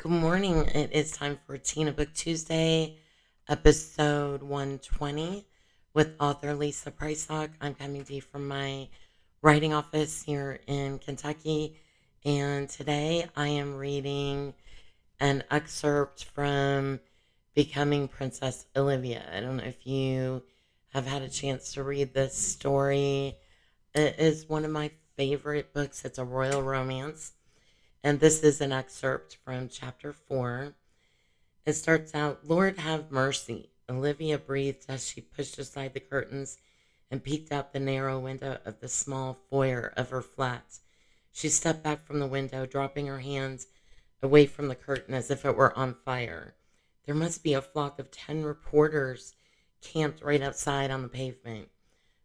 Good morning. It is time for Tina Book Tuesday, episode 120 with author Lisa Pricelock. I'm coming to you from my writing office here in Kentucky, and today I am reading an excerpt from Becoming Princess Olivia. I don't know if you have had a chance to read this story. It is one of my favorite books. It's a royal romance. And this is an excerpt from chapter 4. It starts out, Lord have mercy. Olivia breathed as she pushed aside the curtains and peeked out the narrow window of the small foyer of her flat. She stepped back from the window, dropping her hands away from the curtain as if it were on fire. There must be a flock of 10 reporters camped right outside on the pavement.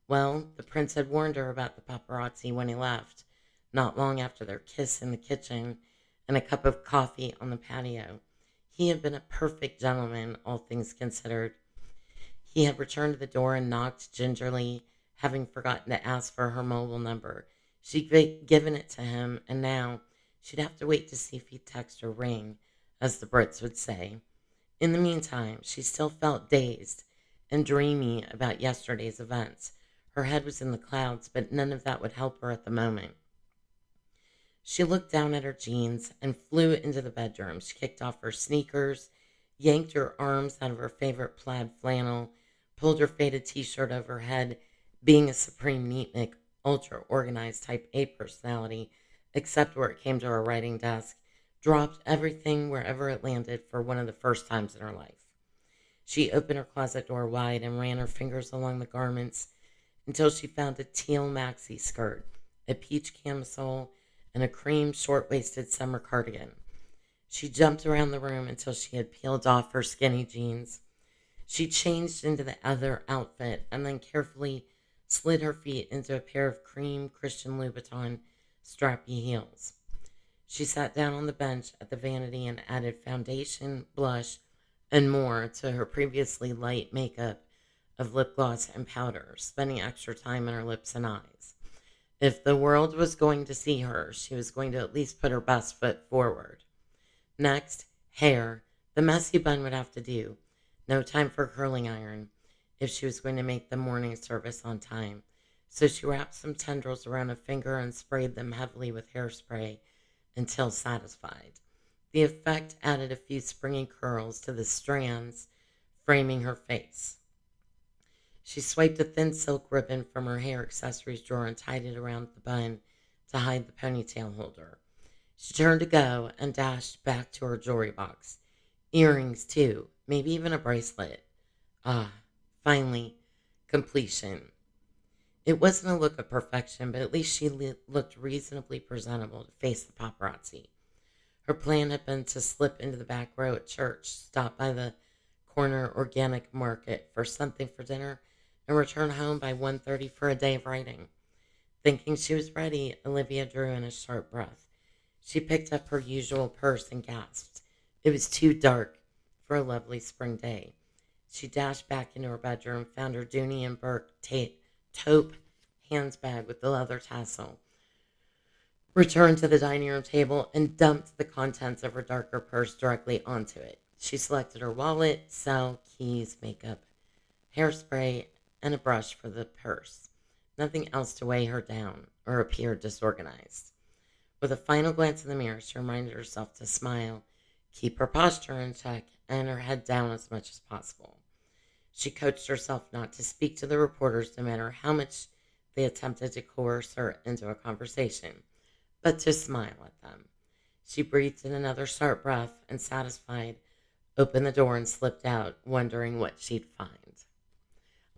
Well, the prince had warned her about the paparazzi when he left, not long after their kiss in the kitchen and a cup of coffee on the patio. He had been a perfect gentleman, all things considered. He had returned to the door and knocked gingerly, having forgotten to ask for her mobile number. She'd given it to him, and now she'd have to wait to see if he'd text or ring, as the Brits would say. In the meantime, she still felt dazed and dreamy about yesterday's events. Her head was in the clouds, but none of that would help her at the moment. She looked down at her jeans and flew into the bedroom. She kicked off her sneakers, yanked her arms out of her favorite plaid flannel, pulled her faded t-shirt over her head, being a supreme neatnik, ultra-organized type A personality, except where it came to her writing desk, dropped everything wherever it landed for one of the first times in her life. She opened her closet door wide and ran her fingers along the garments until she found a teal maxi skirt, a peach camisole, and a cream short-waisted summer cardigan. She jumped around the room until she had peeled off her skinny jeans. She changed into the other outfit and then carefully slid her feet into a pair of cream Christian Louboutin strappy heels. She sat down on the bench at the vanity and added foundation, blush, and more to her previously light makeup of lip gloss and powder, spending extra time on her lips and eyes. If the world was going to see her, she was going to at least put her best foot forward. Next, hair. The messy bun would have to do. No time for curling iron if she was going to make the morning service on time. So she wrapped some tendrils around a finger and sprayed them heavily with hairspray until satisfied. The effect added a few springy curls to the strands framing her face. She swiped a thin silk ribbon from her hair accessories drawer and tied it around the bun to hide the ponytail holder. She turned to go and dashed back to her jewelry box. Earrings, too, maybe even a bracelet. Ah, finally, completion. It wasn't a look of perfection, but at least she looked reasonably presentable to face the paparazzi. Her plan had been to slip into the back row at church, stop by the corner organic market for something for dinner, and return home by 1:30 for a day of writing. Thinking she was ready, Olivia drew in a sharp breath. She picked up her usual purse and gasped. It was too dark for a lovely spring day. She dashed back into her bedroom, found her Dooney and Burke taupe handbag with the leather tassel, returned to the dining room table, and dumped the contents of her darker purse directly onto it. She selected her wallet, cell, keys, makeup, hairspray, and a brush for the purse. Nothing else to weigh her down or appear disorganized. With a final glance in the mirror, she reminded herself to smile, keep her posture in check, and her head down as much as possible. She coached herself not to speak to the reporters no matter how much they attempted to coerce her into a conversation, but to smile at them. She breathed in another sharp breath and, satisfied, opened the door and slipped out, wondering what she'd find.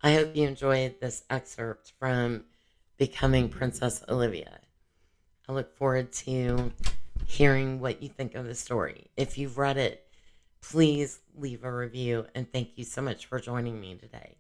I hope you enjoyed this excerpt from Becoming Princess Olivia. I look forward to hearing what you think of the story. If you've read it, please leave a review, and thank you so much for joining me today.